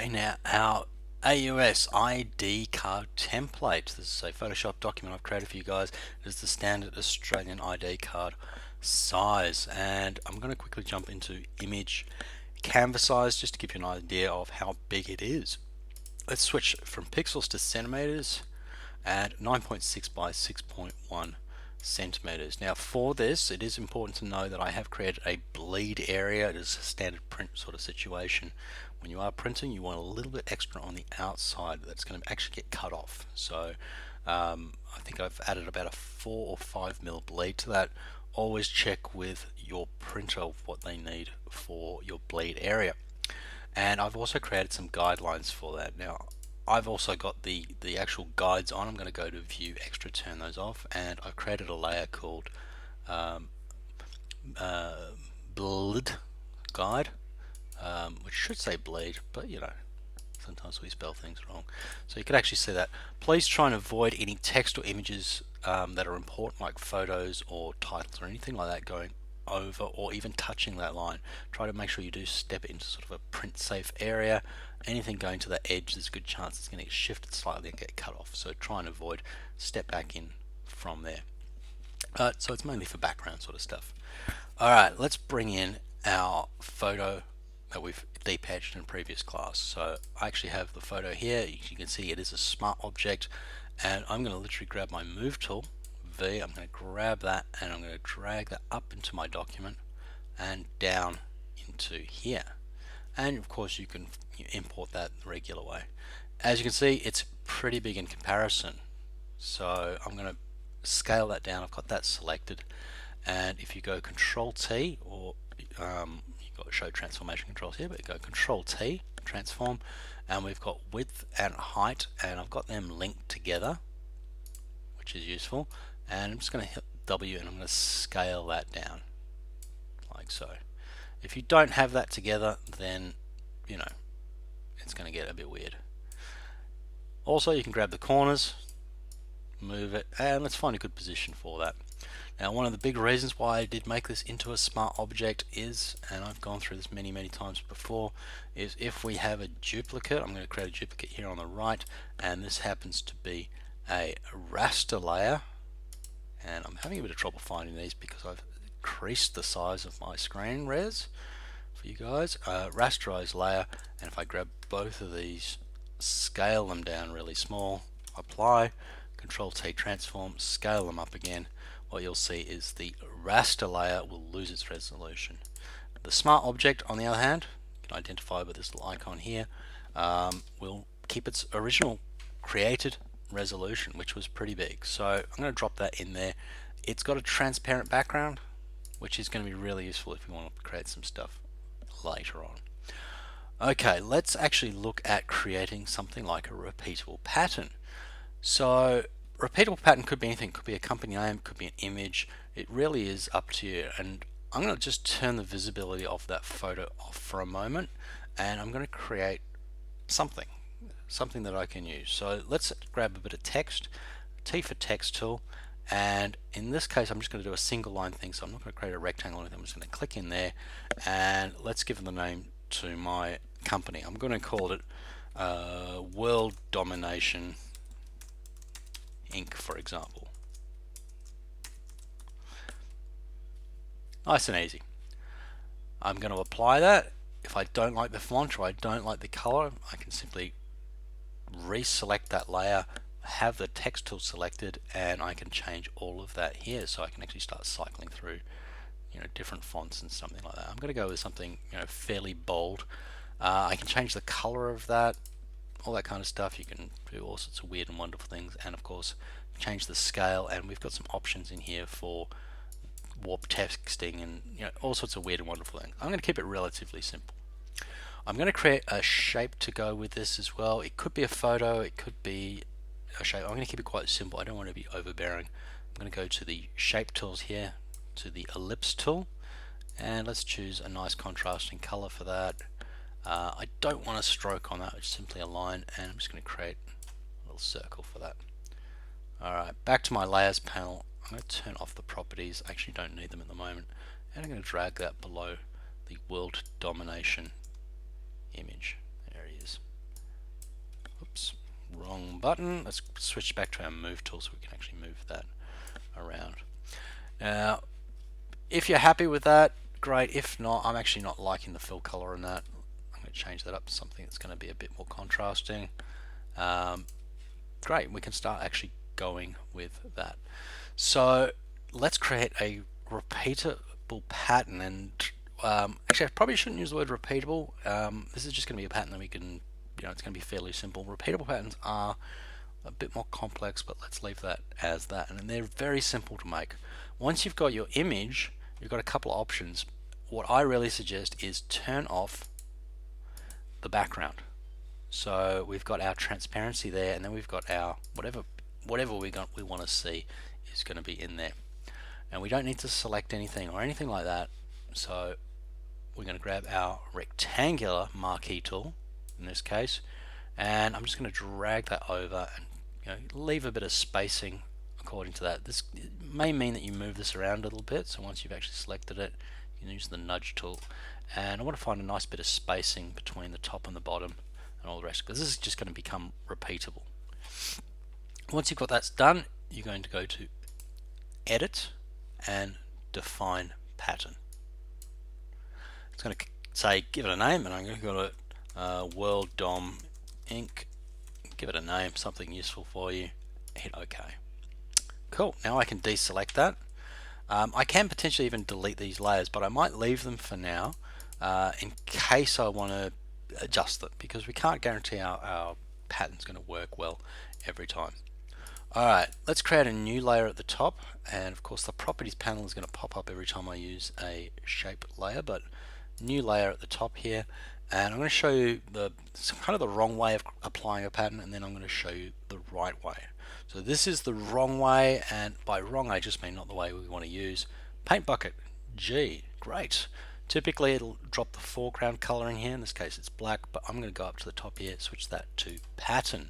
In our AUS ID card template. This is a Photoshop document I've created for you guys. It is the standard Australian ID card size, and I'm going to quickly jump into image canvas size just to give you an idea of how big it is. Let's switch from pixels to centimeters at 9.6 by 6.1 centimeters. Now for this, it is important to know that I have created a bleed area. It is a standard print sort of situation. When you are printing, you want a little bit extra on the outside that's going to actually get cut off. So I think I've added about a 4 or 5 mil bleed to that. Always check with your printer what they need for your bleed area. And I've also created some guidelines for that. Now I've also got the actual guides on. I'm going to go to view extra, turn those off, and I've created a layer called bleed guide, which should say bleed, but you know, sometimes we spell things wrong. So you could actually see that. Please try and avoid any text or images that are important, like photos or titles or anything like that, going over or even touching that line. Try to make sure you do step it into sort of a print safe area. Anything going to the edge, there's a good chance it's going to get shifted slightly and get cut off. So try and avoid, step back in from there. So it's mainly for background sort of stuff. Alright, let's bring in our photo that we've depatched in previous class. So I actually have the photo here. You can see it is a smart object, and I'm going to literally grab my move tool, V, I'm going to grab that and I'm going to drag that up into my document and down into here. And of course you can import that the regular way. As you can see, it's pretty big in comparison. So I'm going to scale that down. I've got that selected, and if you go Control T, or you've got to show transformation controls here, but you go Control T, transform, and we've got width and height, and I've got them linked together, which is useful. And I'm just going to hit W and I'm going to scale that down like so. If you don't have that together, then you know it's going to get a bit weird. Also, you can grab the corners, move it, and let's find a good position for that. Now, one of the big reasons why I did make this into a smart object is, and I've gone through this many times before, is if we have a duplicate, I'm going to create a duplicate here on the right, and this happens to be a raster layer, and I'm having a bit of trouble finding these because I've increased the size of my screen res for you guys. Rasterized layer, and if I grab both of these, scale them down really small, apply, Control T, transform, scale them up again, what you'll see is the raster layer will lose its resolution. The smart object, on the other hand, you can identify with this little icon here, will keep its original created resolution, which was pretty big. So I'm going to drop that in there. It's got a transparent background, which is going to be really useful if you want to create some stuff later on. Okay, let's actually look at creating something like a repeatable pattern. So repeatable pattern could be anything. It could be a company name, could be an image. It really is up to you. And I'm going to just turn the visibility of that photo off for a moment, and I'm going to create something that I can use. So let's grab a bit of text, T for text tool, and in this case I'm just going to do a single line thing, so I'm not going to create a rectangle or anything. I'm just going to click in there, and let's give the name to my company. I'm going to call it World Domination Inc., for example. Nice and easy. I'm going to apply that. If I don't like the font or I don't like the color, I can simply reselect that layer, have the text tool selected, and I can change all of that here. So I can actually start cycling through different fonts and something like that. I'm going to go with something fairly bold. I can change the color of that, all that kind of stuff. You can do all sorts of weird and wonderful things, and of course change the scale, and we've got some options in here for warp texting and all sorts of weird and wonderful things. I'm going to keep it relatively simple. I'm going to create a shape to go with this as well. It could be a photo, it could be a shape. I'm going to keep it quite simple. I don't want to be overbearing. I'm going to go to the shape tools here, to the ellipse tool, and let's choose a nice contrasting color for that. I don't want a stroke on that, it's simply a line, and I'm just going to create a little circle for that. Alright, back to my layers panel. I'm going to turn off the properties. I actually don't need them at the moment, and I'm going to drag that below the world domination image. There he is. button. Let's switch back to our move tool so we can actually move that around. Now, if you're happy with that, great. If not, I'm actually not liking the fill color in that. I'm going to change that up to something that's going to be a bit more contrasting. Great, we can start actually going with that. So let's create a repeatable pattern, and actually I probably shouldn't use the word repeatable. This is just going to be a pattern that we can, it's going to be fairly simple. Repeatable patterns are a bit more complex, but let's leave that as that, and they're very simple to make. Once you've got your image, you've got a couple of options. What I really suggest is turn off the background. So we've got our transparency there, and then we've got our whatever we want to see is going to be in there. And we don't need to select anything or anything like that. So we're going to grab our rectangular marquee tool in this case, and I'm just going to drag that over and leave a bit of spacing according to that. This may mean that you move this around a little bit. So once you've actually selected it, you can use the nudge tool, and I want to find a nice bit of spacing between the top and the bottom and all the rest, because this is just going to become repeatable. Once you've got that done, you're going to go to Edit and Define Pattern. It's going to say give it a name, and I'm going to go to World DOM Inc. Give it a name, something useful for you. Hit OK. Cool. Now I can deselect that. I can potentially even delete these layers, but I might leave them for now in case I want to adjust them, because we can't guarantee our pattern's going to work well every time. Alright, let's create a new layer at the top, and of course the properties panel is going to pop up every time I use a shape layer, but new layer at the top here, and I'm going to show you kind of the wrong way of applying a pattern, and then I'm going to show you the right way. So this is the wrong way, and by wrong I just mean not the way we want to use. Paint bucket, G, great. Typically it'll drop the foreground color in here, in this case it's black, but I'm going to go up to the top here, switch that to pattern.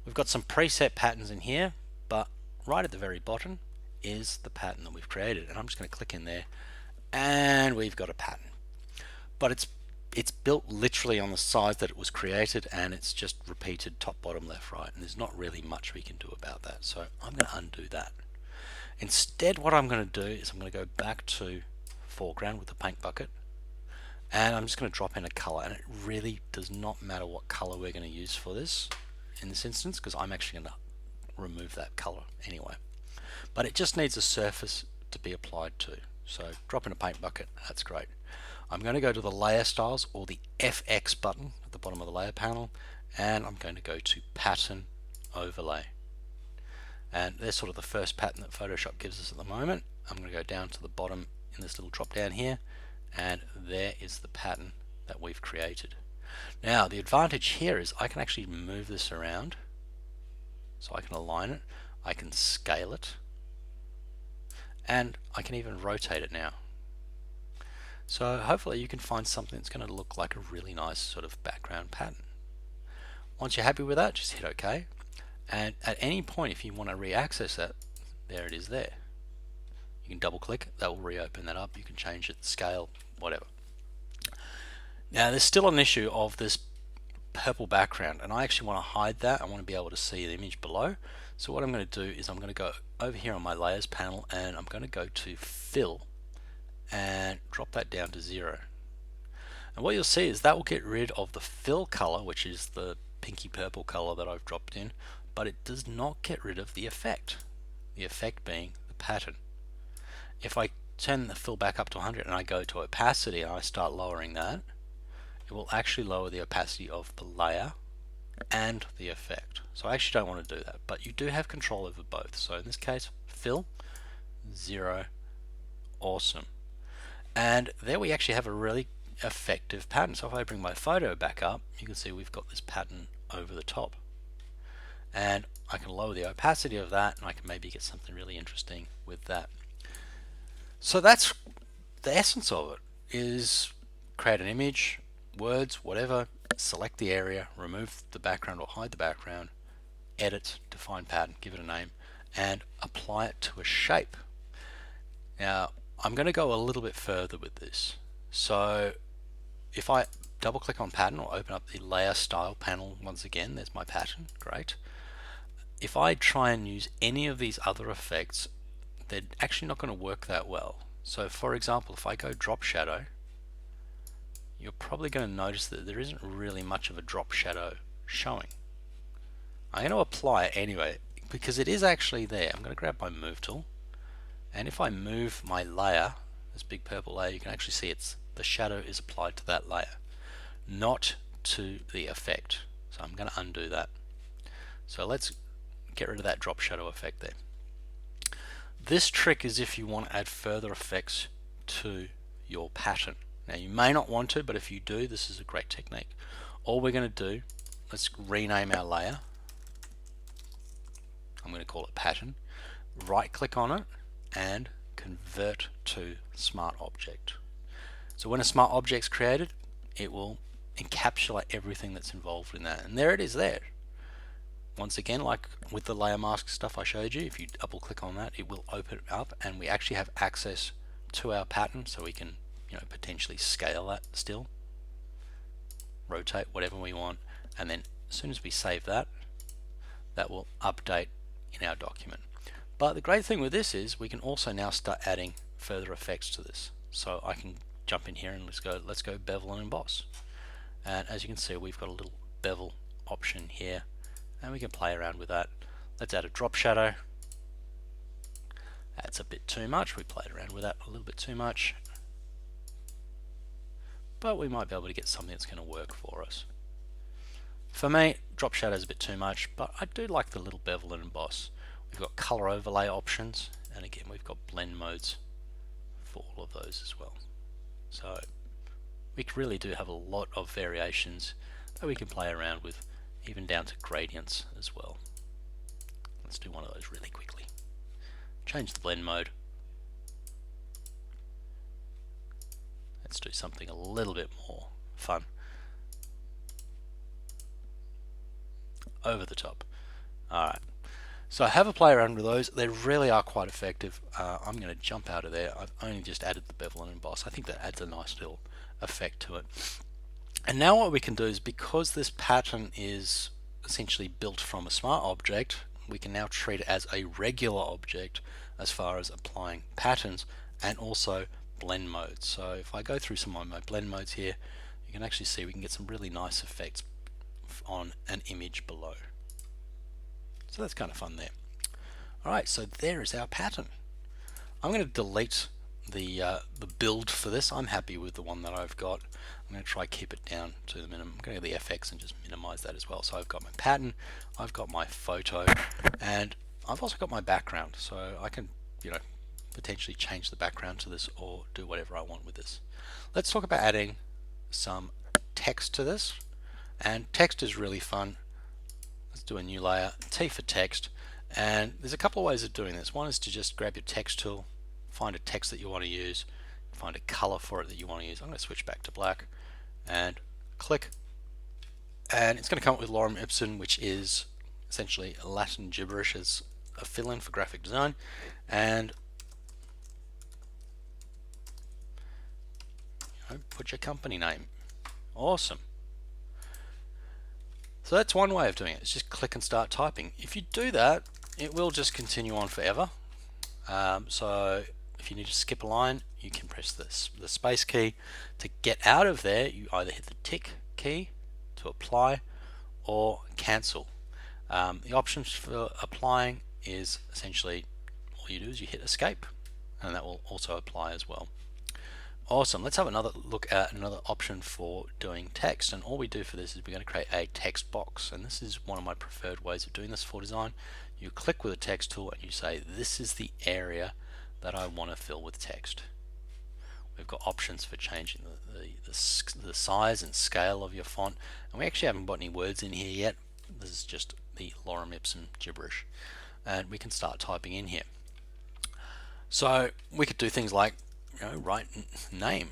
We've got some preset patterns in here, but right at the very bottom is the pattern that we've created, and I'm just going to click in there and we've got a pattern. But it's built literally on the size that it was created, and it's just repeated top, bottom, left, right, and there's not really much we can do about that. So I'm going to undo that. Instead, what I'm going to do is I'm going to go back to foreground with the paint bucket, and I'm just going to drop in a color, and it really does not matter what color we're going to use for this in this instance, because I'm actually going to remove that color anyway. But it just needs a surface to be applied to. So drop in a paint bucket, that's great. I'm going to go to the layer styles, or the FX button at the bottom of the layer panel, and I'm going to go to pattern overlay. And there's sort of the first pattern that Photoshop gives us at the moment. I'm going to go down to the bottom in this little drop down here, and there is the pattern that we've created. Now the advantage here is I can actually move this around, so I can align it, I can scale it, and I can even rotate it now. So hopefully you can find something that's going to look like a really nice sort of background pattern. Once you're happy with that, just hit OK, and at any point if you want to re-access that, there it is there. You can double click, that will reopen that up. You can change it, scale, whatever. Now there's still an issue of this purple background, and I actually want to hide that. I want to be able to see the image below. So what I'm going to do is I'm going to go over here on my layers panel, and I'm going to go to fill and drop that down to 0. And what you'll see is that will get rid of the fill color, which is the pinky purple color that I've dropped in, but it does not get rid of the effect being the pattern. If I turn the fill back up to 100 and I go to opacity and I start lowering that, it will actually lower the opacity of the layer and the effect. So I actually don't want to do that, but you do have control over both. So in this case, fill, 0, awesome. And there we actually have a really effective pattern. So if I bring my photo back up, you can see we've got this pattern over the top. And I can lower the opacity of that, and I can maybe get something really interesting with that. So that's the essence of it, is create an image, words, whatever, select the area, remove the background or hide the background, edit, define pattern, give it a name, and apply it to a shape. Now I'm going to go a little bit further with this. So if I double click on pattern or open up the layer style panel once again, there's my pattern, great. if I try and use any of these other effects, they're actually not going to work that well. So for example, if I go drop shadow, you're probably going to notice that there isn't really much of a drop shadow showing. I'm going to apply it anyway because it is actually there. I'm going to grab my move tool, and if I move my layer, this big purple layer, you can actually see the shadow is applied to that layer, not to the effect. So I'm going to undo that. So let's get rid of that drop shadow effect there. This trick is if you want to add further effects to your pattern. Now you may not want to, but if you do, this is a great technique. All we're going to do, let's rename our layer. I'm going to call it pattern. Right click on it and convert to smart object. So when a smart object's created, it will encapsulate everything that's involved in that. And there it is there. Once again, like with the layer mask stuff I showed you, if you double click on that, it will open it up and we actually have access to our pattern, so we can potentially scale that still, rotate whatever we want, and then as soon as we save that, that will update in our document. But the great thing with this is we can also now start adding further effects to this. So I can jump in here and let's go bevel and emboss. And as you can see, we've got a little bevel option here, and we can play around with that. Let's add a drop shadow. That's a bit too much. We played around with that a little bit too much, but we might be able to get something that's going to work for us. For me, drop shadow is a bit too much, but I do like the little bevel and emboss. We've got color overlay options, and again we've got blend modes for all of those as well. So we really do have a lot of variations that we can play around with, even down to gradients as well. Let's do one of those really quickly. Change the blend mode. Let's do something a little bit more fun. Over the top. Alright, so I have a play around with those. They really are quite effective. I'm going to jump out of there. I've only just added the bevel and emboss. I think that adds a nice little effect to it. And now what we can do is, because this pattern is essentially built from a smart object, we can now treat it as a regular object as far as applying patterns and also blend modes. So if I go through some of my blend modes here, you can actually see we can get some really nice effects on an image below. So that's kind of fun there. Alright, so there is our pattern. I'm going to delete the build for this. I'm happy with the one that I've got. I'm going to try keep it down to the minimum. I'm going to go to the FX and just minimize that as well. So I've got my pattern, I've got my photo, and I've also got my background. So I can, potentially change the background to this or do whatever I want with this. Let's talk about adding some text to this. And text is really fun. Let's do a new layer, T for text. And there's a couple of ways of doing this. One is to just grab your text tool, find a text that you want to use, find a color for it that you want to use. I'm going to switch back to black and click, and it's going to come up with Lorem Ipsum, which is essentially Latin gibberish as a fill-in for graphic design. And put your company name. Awesome. So that's one way of doing it. It's just click and start typing. If you do that, it will just continue on forever. So if you need to skip a line, you can press the space key. To get out of there, you either hit the tick key to apply or cancel. The options for applying is essentially all you do is you hit escape, and that will also apply as well. Awesome. Let's have another look at another option for doing text. And all we do for this is we're going to create a text box. And this is one of my preferred ways of doing this for design. You click with a text tool and you say, this is the area that I want to fill with text. We've got options for changing the size and scale of your font. And we actually haven't got any words in here yet. This is just the Lorem Ipsum gibberish. And we can start typing in here. So we could do things like write name,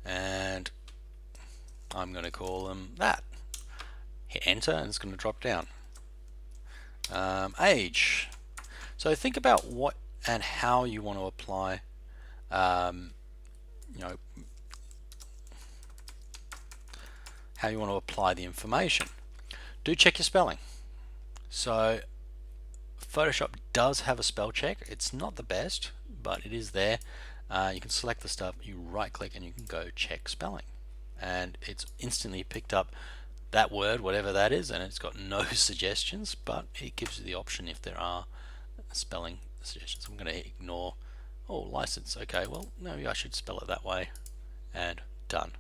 and I'm going to call them that. Hit enter and it's going to drop down. Age. So think about what and how you want to apply how you want to apply the information. do check your spelling. So Photoshop does have a spell check. It's not the best, but it is there. You can select the stuff, you right click, and you can go check spelling, and it's instantly picked up that word, whatever that is, and it's got no suggestions, but it gives you the option if there are spelling suggestions. I'm going to ignore, oh, license, okay, well, maybe I should spell it that way, and done.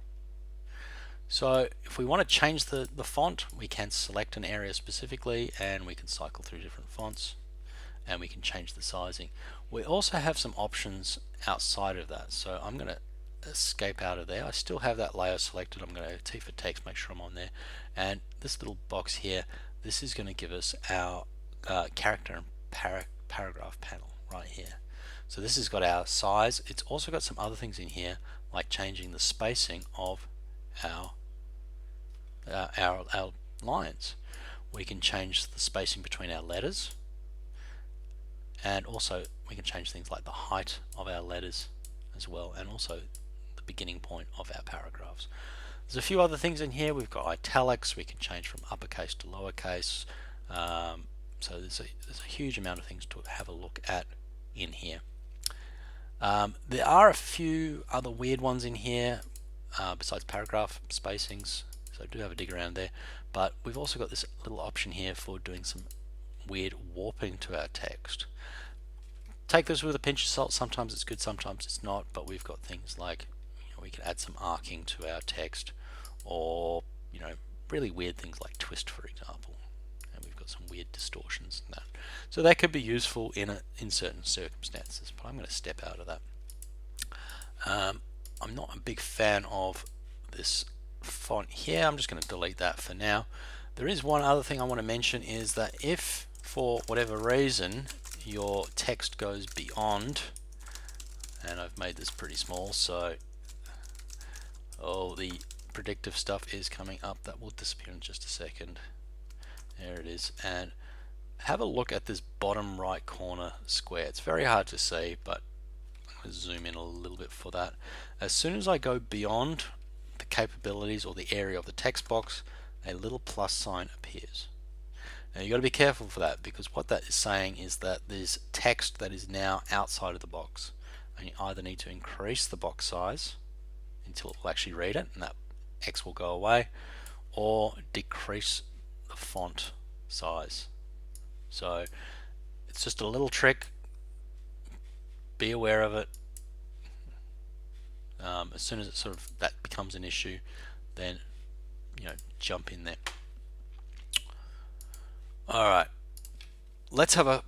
So if we want to change the font, we can select an area specifically, and we can cycle through different fonts, and we can change the sizing. We also have some options outside of that, so I'm going to escape out of there. I still have that layer selected. I'm going to T for text, make sure I'm on there, and this little box here, this is going to give us our character and paragraph panel right here. So this has got our size. It's also got some other things in here, like changing the spacing of our lines. We can change the spacing between our letters, and also we can change things like the height of our letters as well, and also the beginning point of our paragraphs. There's a few other things in here. We've got italics. We can change from uppercase to lowercase. So there's a huge amount of things to have a look at in here. There are a few other weird ones in here besides paragraph spacings, so do have a dig around there. But we've also got this little option here for doing some weird warping to our text. Take this with a pinch of salt. Sometimes it's good, sometimes it's not, but we've got things like, we can add some arcing to our text, or really weird things like twist, for example, and we've got some weird distortions in that. So that could be useful in certain circumstances, but I'm going to step out of that. I'm not a big fan of this font here. I'm just going to delete that for now. There is one other thing I want to mention, is that if for whatever reason your text goes beyond, and I've made this pretty small, so all the predictive stuff is coming up. That will disappear in just a second. There it is. And have a look at this bottom right corner square. It's very hard to see, but I'm going to zoom in a little bit for that. As soon as I go beyond the capabilities or the area of the text box, a little plus sign appears. Now you've got to be careful for that, because what that is saying is that there's text that is now outside of the box, and you either need to increase the box size until it will actually read it, and that X will go away, or decrease the font size. So it's just a little trick. Be aware of it. As soon as it that becomes an issue, then jump in there. Alright, let's have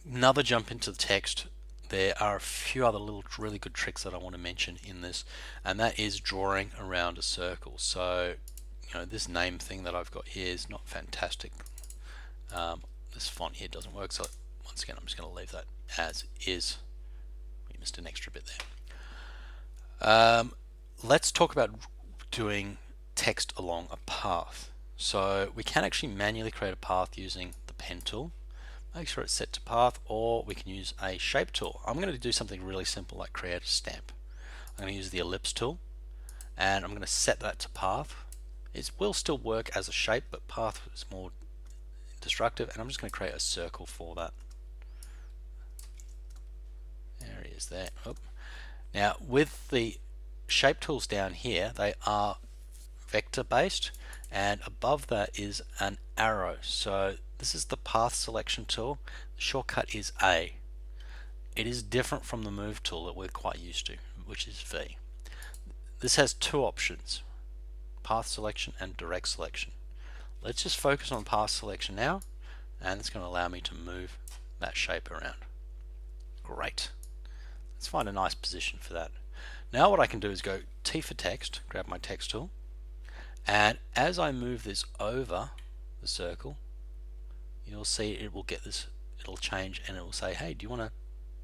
another jump into the text. There are a few other little really good tricks that I want to mention in this, and that is drawing around a circle. So this name thing that I've got here is not fantastic. This font here doesn't work, so once again I'm just going to leave that as is. We missed an extra bit there. Let's talk about doing text along a path. So we can actually manually create a path using the pen tool. Make sure it's set to path, or we can use a shape tool. I'm going to do something really simple like create a stamp. I'm going to use the ellipse tool, and I'm going to set that to path. It will still work as a shape, but path is more destructive, and I'm just going to create a circle for that. There he is there. Oh. Now with the shape tools down here, they are vector based, and above that is an arrow. So this is the path selection tool. The shortcut is A. It is different from the move tool that we're quite used to, which is V. This has two options, path selection and direct selection. Let's just focus on path selection now, and it's going to allow me to move that shape around. Great. Let's find a nice position for that. Now what I can do is go T for text, grab my text tool, and as I move this over the circle, you'll see it will get this, it'll change, and it will say, hey, do you want to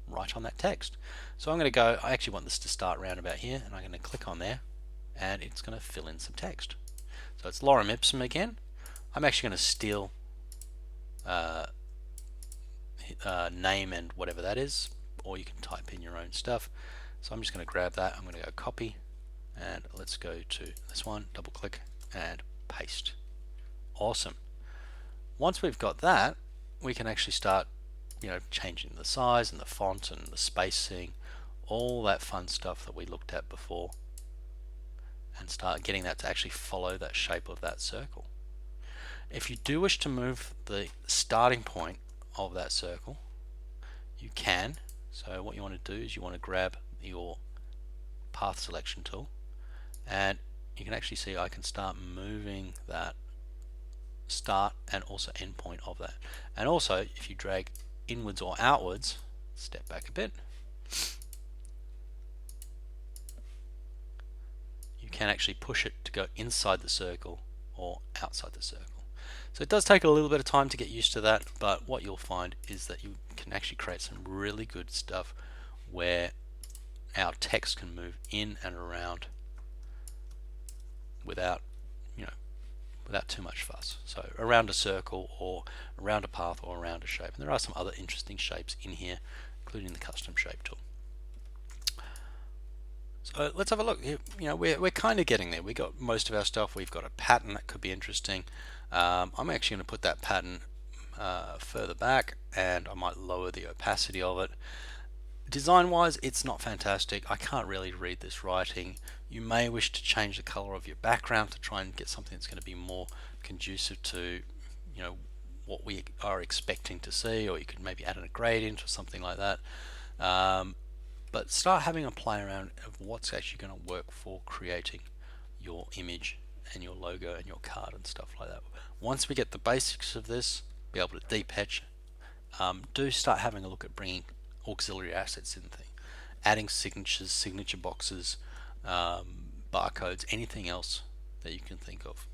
write on that text? So I'm going to go, I actually want this to start around about here, and I'm going to click on there, and it's going to fill in some text. So it's Lorem Ipsum again. I'm actually going to steal name and whatever that is, or you can type in your own stuff. So I'm just going to grab that, I'm going to go copy, and let's go to this one, double click and paste. Awesome. Once we've got that, we can actually start, changing the size and the font and the spacing, all that fun stuff that we looked at before, and start getting that to actually follow that shape of that circle. If you do wish to move the starting point of that circle, you can. So what you want to do is you want to grab your path selection tool, and you can actually see I can start moving that start and also end point of that. And also, if you drag inwards or outwards, step back a bit, you can actually push it to go inside the circle or outside the circle. So it does take a little bit of time to get used to that, but what you'll find is that you can actually create some really good stuff where our text can move in and around without, without too much fuss. So around a circle or around a path or around a shape. And there are some other interesting shapes in here, including the custom shape tool. So let's have a look. We're kind of getting there. We got most of our stuff. We've got a pattern that could be interesting. I'm actually going to put that pattern further back, and I might lower the opacity of it. Design wise, it's not fantastic. I can't really read this writing. You may wish to change the color of your background to try and get something that's going to be more conducive to what we are expecting to see, or you could maybe add in a gradient or something like that. But start having a play around of what's actually going to work for creating your image and your logo and your card and stuff like that. Once we get the basics of this, be able to deep etch, do start having a look at bringing auxiliary assets in thing, adding signatures, signature boxes, barcodes, anything else that you can think of.